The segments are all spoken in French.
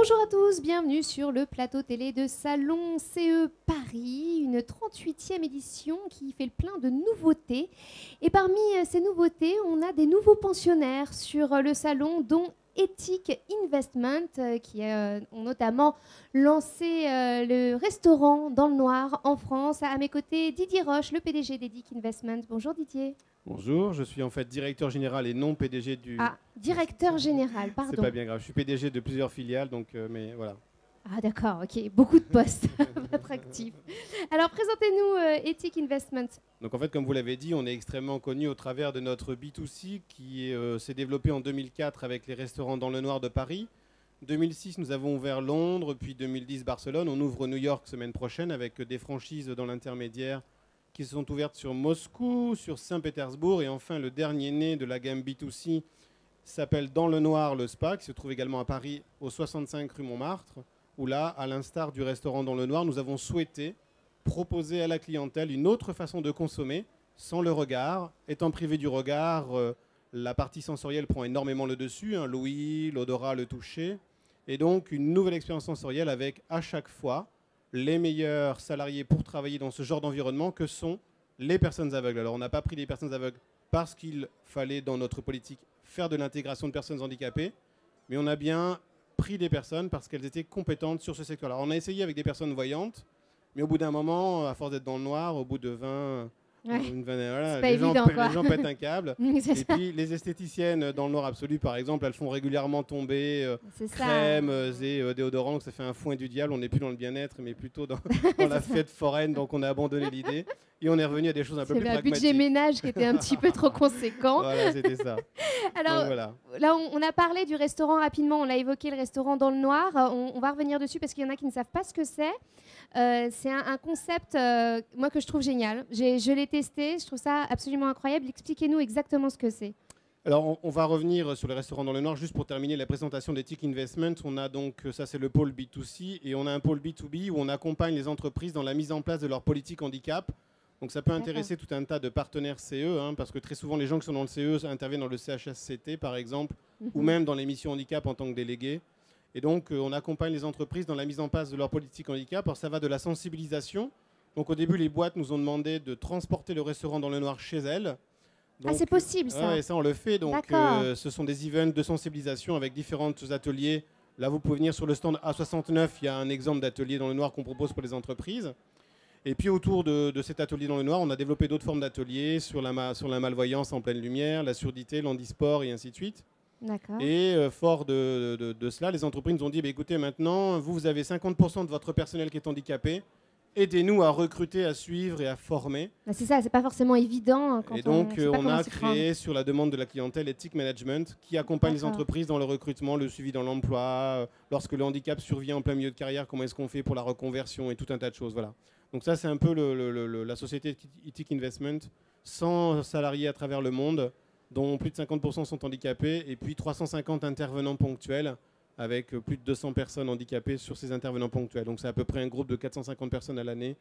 Bonjour à tous, bienvenue sur le plateau télé de Salon CE Paris, une 38e édition qui fait le plein de nouveautés. Et parmi ces nouveautés, on a des nouveaux pensionnaires sur le salon, dont Ethic Investment, qui ont notamment lancé le restaurant dans le noir en France. À mes côtés, Didier Roche, le PDG d'Ethic Investment. Bonjour Didier. Bonjour, je suis en fait directeur général et non PDG du... Ah, directeur général, pardon. C'est pas bien grave, je suis PDG de plusieurs filiales, donc mais voilà. Ah d'accord, ok, beaucoup de postes attractifs. Alors présentez-nous Ethic Investment. Donc en fait, comme vous l'avez dit, on est extrêmement connu au travers de notre B2C qui s'est développé en 2004 avec les restaurants dans le noir de Paris. 2006, nous avons ouvert Londres, puis 2010 Barcelone. On ouvre New York semaine prochaine avec des franchises dans l'intermédiaire qui se sont ouvertes sur Moscou, sur Saint-Pétersbourg, et enfin le dernier né de la gamme B2C s'appelle Dans le Noir le Spa, qui se trouve également à Paris au 65 rue Montmartre, où là, à l'instar du restaurant Dans le Noir, nous avons souhaité proposer à la clientèle une autre façon de consommer sans le regard. Étant privé du regard, la partie sensorielle prend énormément le dessus, hein, l'ouïe, l'odorat, le toucher, et donc une nouvelle expérience sensorielle avec à chaque fois les meilleurs salariés pour travailler dans ce genre d'environnement que sont les personnes aveugles. Alors on n'a pas pris des personnes aveugles parce qu'il fallait dans notre politique faire de l'intégration de personnes handicapées, mais on a bien pris des personnes parce qu'elles étaient compétentes sur ce secteur-là. Alors on a essayé avec des personnes voyantes, mais au bout d'un moment, à force d'être dans le noir, au bout de 20... Ouais. Voilà, les gens pètent un câble. Et ça. puis les esthéticiennes dans le noir absolu, par exemple, elles font régulièrement tomber crèmes et déodorants. Donc ça fait un foin du diable. On n'est plus dans le bien-être, mais plutôt dans la fête foraine. Donc on a abandonné l'idée et on est revenu à des choses un peu plus pragmatiques. C'est le budget ménage qui était un petit peu trop conséquent. Voilà, c'était ça. Alors, voilà. Là, on a parlé du restaurant rapidement. On l'a évoqué, le restaurant dans le noir. On va revenir dessus parce qu'il y en a qui ne savent pas ce que c'est. C'est un concept, moi, que je trouve génial. Je l'ai testé, je trouve ça absolument incroyable. Expliquez-nous exactement ce que c'est. Alors, on va revenir sur les restaurants dans le noir. Juste pour terminer la présentation d'Ethic Investment, on a donc, ça c'est le pôle B2C, et on a un pôle B2B où on accompagne les entreprises dans la mise en place de leur politique handicap. Donc ça peut intéresser tout un tas de partenaires CE, hein, parce que très souvent les gens qui sont dans le CE interviennent dans le CHSCT par exemple, ou même dans les missions handicap en tant que délégués. Et donc, on accompagne les entreprises dans la mise en place de leur politique handicap. Alors, ça va de la sensibilisation. Donc, au début, les boîtes nous ont demandé de transporter le restaurant dans le noir chez elles. Donc, c'est possible, ça. Ouais, ça, on le fait. Donc, ce sont des events de sensibilisation avec différents ateliers. Là, vous pouvez venir sur le stand A69. Il y a un exemple d'atelier dans le noir qu'on propose pour les entreprises. Et puis, autour de cet atelier dans le noir, on a développé d'autres formes d'ateliers sur la malvoyance en pleine lumière, la surdité, l'handisport et ainsi de suite. Et fort de cela, les entreprises nous ont dit écoutez, maintenant, vous avez 50% de votre personnel qui est handicapé. Aidez-nous à recruter, à suivre et à former. C'est ça, c'est pas forcément évident. Et donc, on a créé, sur la demande de la clientèle, Ethic Management, qui accompagne les entreprises dans le recrutement, le suivi dans l'emploi. Lorsque le handicap survient en plein milieu de carrière, comment est-ce qu'on fait pour la reconversion et tout un tas de choses. Voilà. Donc ça, c'est un peu la société Ethic Investment, 100 salariés à travers le monde, dont plus de 50% sont handicapés, et puis 350 intervenants ponctuels, avec plus de 200 personnes handicapées sur ces intervenants ponctuels. Donc c'est à peu près un groupe de 450 personnes à l'année,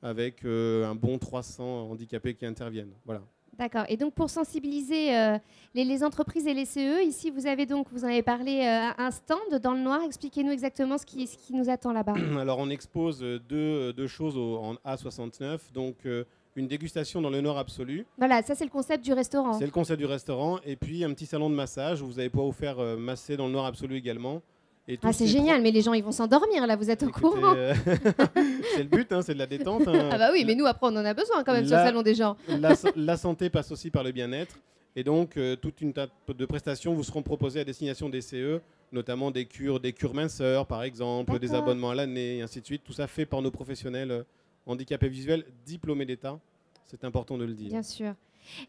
avec un bon 300 handicapés qui interviennent. Voilà. D'accord. Et donc pour sensibiliser les entreprises et les CE, ici vous en avez parlé, un stand dans le noir. Expliquez-nous exactement ce qui nous attend là-bas. Alors on expose deux choses en A69. Donc une dégustation dans le noir absolu. Voilà, ça c'est le concept du restaurant. C'est le concept du restaurant. Et puis un petit salon de massage où vous allez pouvoir vous faire masser dans le noir absolu également. Et c'est génial, mais les gens ils vont s'endormir là, vous êtes au courant. C'est le but, hein, c'est de la détente. Hein. Ah bah oui, mais nous après on en a besoin quand même sur le salon des gens. La santé passe aussi par le bien-être. Et donc toute une tas de prestations vous seront proposées à destination des CE, notamment des cures minceurs par exemple, des abonnements à l'année et ainsi de suite. Tout ça fait par nos professionnels handicapés visuels diplômés d'État. C'est important de le dire. Bien sûr.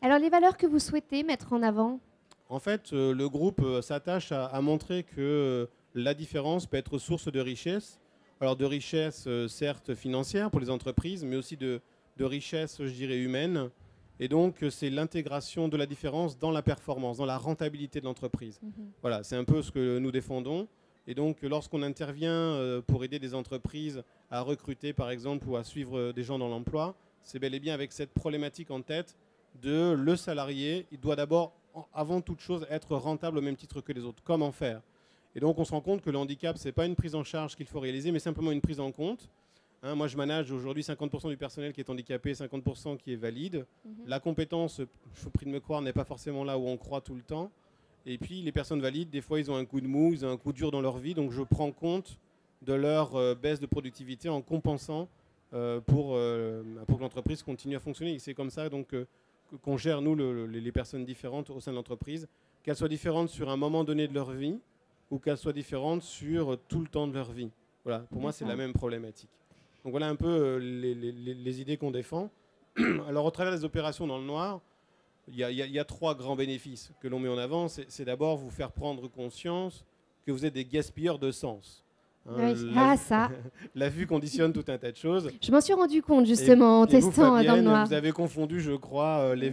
Alors les valeurs que vous souhaitez mettre en avant? En fait, le groupe s'attache à montrer que la différence peut être source de richesse. Alors de richesse certes financière pour les entreprises, mais aussi de richesse, je dirais, humaine. Et donc c'est l'intégration de la différence dans la performance, dans la rentabilité de l'entreprise. Voilà, c'est un peu ce que nous défendons. Et donc lorsqu'on intervient pour aider des entreprises à recruter par exemple ou à suivre des gens dans l'emploi, c'est bel et bien avec cette problématique en tête de le salarié, il doit d'abord, avant toute chose, être rentable au même titre que les autres. Comment faire? Et donc on se rend compte que le handicap, ce n'est pas une prise en charge qu'il faut réaliser, mais simplement une prise en compte. Hein, moi, je manage aujourd'hui 50% du personnel qui est handicapé, 50% qui est valide. La compétence, je vous prie de me croire, n'est pas forcément là où on croit tout le temps. Et puis, les personnes valides, des fois, ils ont un coup de mou, ils ont un coup dur dans leur vie. Donc, je prends compte de leur baisse de productivité en compensant pour que l'entreprise continue à fonctionner. Et c'est comme ça donc, qu'on gère, nous, les personnes différentes au sein de l'entreprise, qu'elles soient différentes sur un moment donné de leur vie ou qu'elles soient différentes sur tout le temps de leur vie. Voilà, pour moi, c'est la même problématique. Donc voilà un peu les idées qu'on défend. Alors au travers des opérations dans le noir, il y a 3 grands bénéfices que l'on met en avant. C'est d'abord vous faire prendre conscience que vous êtes des gaspilleurs de sens. Hein, oui. Ça. La vue conditionne tout un tas de choses. Je m'en suis rendu compte justement en testant Fabienne, dans le noir. Vous avez confondu, je crois, les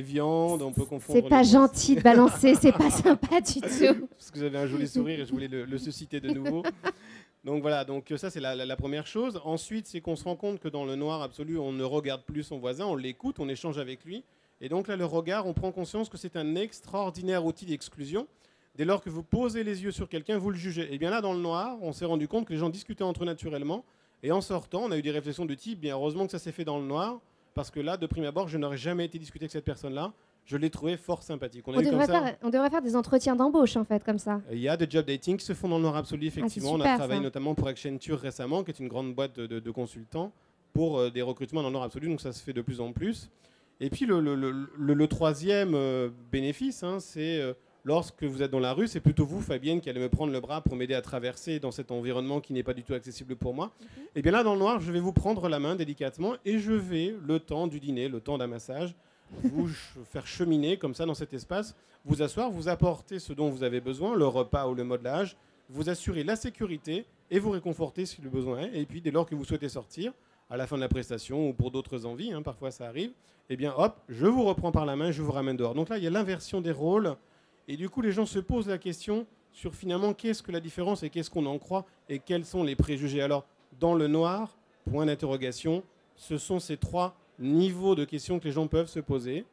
viandes. On peut confondre. C'est pas gentil de balancer, c'est pas sympa du tout. Parce que vous avez un joli sourire et je voulais le susciter de nouveau. Donc voilà, donc ça c'est la première chose. Ensuite, c'est qu'on se rend compte que dans le noir absolu, on ne regarde plus son voisin, on l'écoute, on échange avec lui. Et donc là, le regard, on prend conscience que c'est un extraordinaire outil d'exclusion. Dès lors que vous posez les yeux sur quelqu'un, vous le jugez. Et bien là, dans le noir, on s'est rendu compte que les gens discutaient entre eux naturellement. Et en sortant, on a eu des réflexions de type, bien heureusement que ça s'est fait dans le noir, parce que là, de prime abord, je n'aurais jamais été discuté avec cette personne-là. Je l'ai trouvé fort sympathique. On devrait faire des entretiens d'embauche, en fait, comme ça. Il y a des job dating qui se font dans le noir absolu, effectivement. Super, on a travaillé notamment pour Accenture récemment, qui est une grande boîte de consultants, pour des recrutements dans le noir absolu. Donc ça se fait de plus en plus. Et puis le troisième bénéfice, hein, c'est lorsque vous êtes dans la rue, c'est plutôt vous, Fabienne, qui allez me prendre le bras pour m'aider à traverser dans cet environnement qui n'est pas du tout accessible pour moi. Et bien là, dans le noir, je vais vous prendre la main délicatement et je vais, le temps du dîner, le temps d'un massage, vous faire cheminer comme ça dans cet espace, vous asseoir, vous apporter ce dont vous avez besoin, le repas ou le modelage, vous assurer la sécurité et vous réconforter si le besoin est. Et puis dès lors que vous souhaitez sortir, à la fin de la prestation ou pour d'autres envies, hein, parfois ça arrive, eh bien hop, je vous reprends par la main, je vous ramène dehors. Donc là, il y a l'inversion des rôles et du coup les gens se posent la question sur finalement qu'est-ce que la différence et qu'est-ce qu'on en croit et quels sont les préjugés. Alors dans le noir, point d'interrogation, ce sont ces 3 niveaux de questions que les gens peuvent se poser.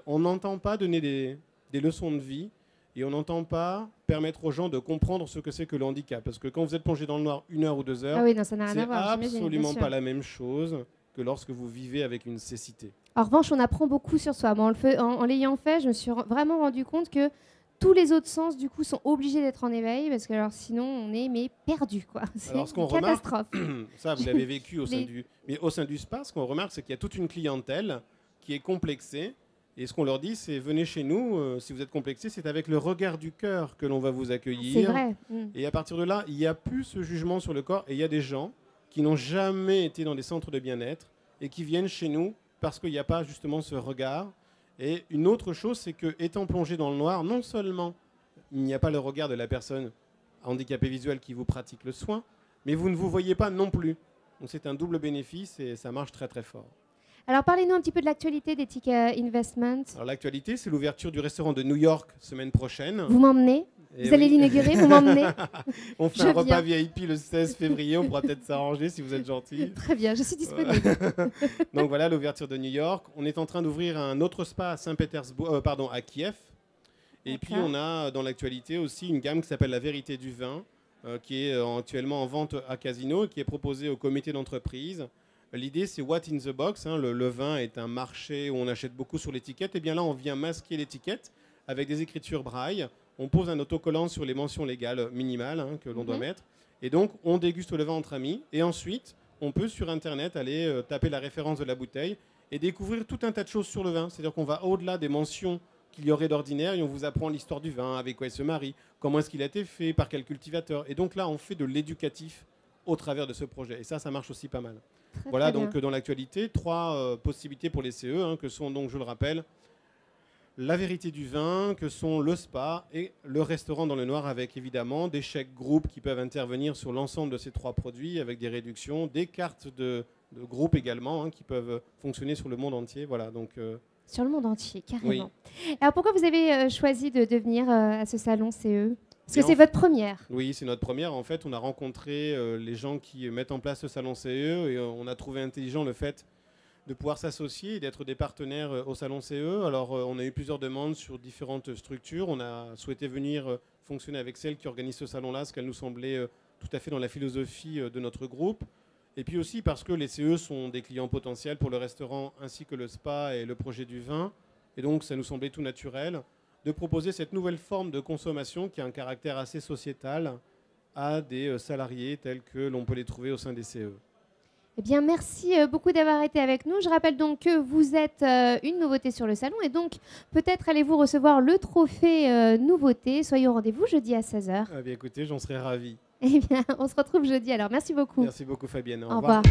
On n'entend pas donner des leçons de vie et on n'entend pas permettre aux gens de comprendre ce que c'est que le handicap. Parce que quand vous êtes plongé dans le noir 1 heure ou 2 heures, c'est absolument pas la même chose que lorsque vous vivez avec une cécité. En revanche, on apprend beaucoup sur soi. Moi, en l'ayant fait, je me suis vraiment rendu compte que tous les autres sens, du coup, sont obligés d'être en éveil parce que alors, sinon, on est perdu, quoi. C'est une catastrophe. Ça, vous l'avez vécu au sein du spa. Ce qu'on remarque, c'est qu'il y a toute une clientèle qui est complexée. Et ce qu'on leur dit, c'est venez chez nous. Si vous êtes complexé, c'est avec le regard du cœur que l'on va vous accueillir. C'est vrai. Et à partir de là, il n'y a plus ce jugement sur le corps. Et il y a des gens qui n'ont jamais été dans des centres de bien-être et qui viennent chez nous parce qu'il n'y a pas justement ce regard. Et une autre chose, c'est que étant plongé dans le noir, non seulement il n'y a pas le regard de la personne handicapée visuelle qui vous pratique le soin, mais vous ne vous voyez pas non plus. Donc c'est un double bénéfice et ça marche très très fort. Alors parlez-nous un petit peu de l'actualité d'Ethic Investment. Alors l'actualité, c'est l'ouverture du restaurant de New York semaine prochaine. Vous m'emmenez ? Vous allez l'inaugurer, vous m'emmenez ? On fait un repas VIP le 16 février, on pourra peut-être s'arranger si vous êtes gentil. Très bien, je suis disponible. Donc voilà, l'ouverture de New York. On est en train d'ouvrir un autre spa à Saint-Pétersbourg, à Kiev. Et puis on a dans l'actualité aussi une gamme qui s'appelle La Vérité du Vin, qui est actuellement en vente à Casino et qui est proposée au comité d'entreprise. L'idée, c'est what in the box. Hein. Le vin est un marché où on achète beaucoup sur l'étiquette. Et bien là, on vient masquer l'étiquette avec des écritures braille. On pose un autocollant sur les mentions légales minimales que l'on doit mettre. Et donc, on déguste le vin entre amis. Et ensuite, on peut sur Internet aller taper la référence de la bouteille et découvrir tout un tas de choses sur le vin. C'est-à-dire qu'on va au-delà des mentions qu'il y aurait d'ordinaire et on vous apprend l'histoire du vin, avec quoi il se marie, comment est-ce qu'il a été fait, par quel cultivateur. Et donc là, on fait de l'éducatif au travers de ce projet. Et ça marche aussi pas mal. Voilà, donc dans l'actualité, 3 possibilités pour les CE, que sont donc, je le rappelle, La Vérité du Vin, que sont le spa et le restaurant dans le noir, avec évidemment des chèques groupes qui peuvent intervenir sur l'ensemble de ces 3 produits, avec des réductions, des cartes de groupe également, qui peuvent fonctionner sur le monde entier. Voilà, donc, sur le monde entier, carrément. Oui. Alors pourquoi vous avez choisi de venir à ce salon CE ? Parce que c'est votre première. Oui, c'est notre première. En fait, on a rencontré les gens qui mettent en place ce salon CE et on a trouvé intelligent le fait de pouvoir s'associer et d'être des partenaires au Salon CE. Alors, on a eu plusieurs demandes sur différentes structures. On a souhaité venir fonctionner avec celle qui organise ce salon-là, ce qu'elle nous semblait tout à fait dans la philosophie de notre groupe. Et puis aussi parce que les CE sont des clients potentiels pour le restaurant ainsi que le spa et le projet du vin. Et donc, ça nous semblait tout naturel de proposer cette nouvelle forme de consommation qui a un caractère assez sociétal à des salariés tels que l'on peut les trouver au sein des CE. Eh bien, merci beaucoup d'avoir été avec nous. Je rappelle donc que vous êtes une nouveauté sur le salon et donc peut-être allez-vous recevoir le trophée nouveauté. Soyez au rendez-vous jeudi à 16h. Ah bien, écoutez, j'en serais ravi. Eh bien, on se retrouve jeudi alors. Merci beaucoup. Merci beaucoup Fabienne. Au revoir.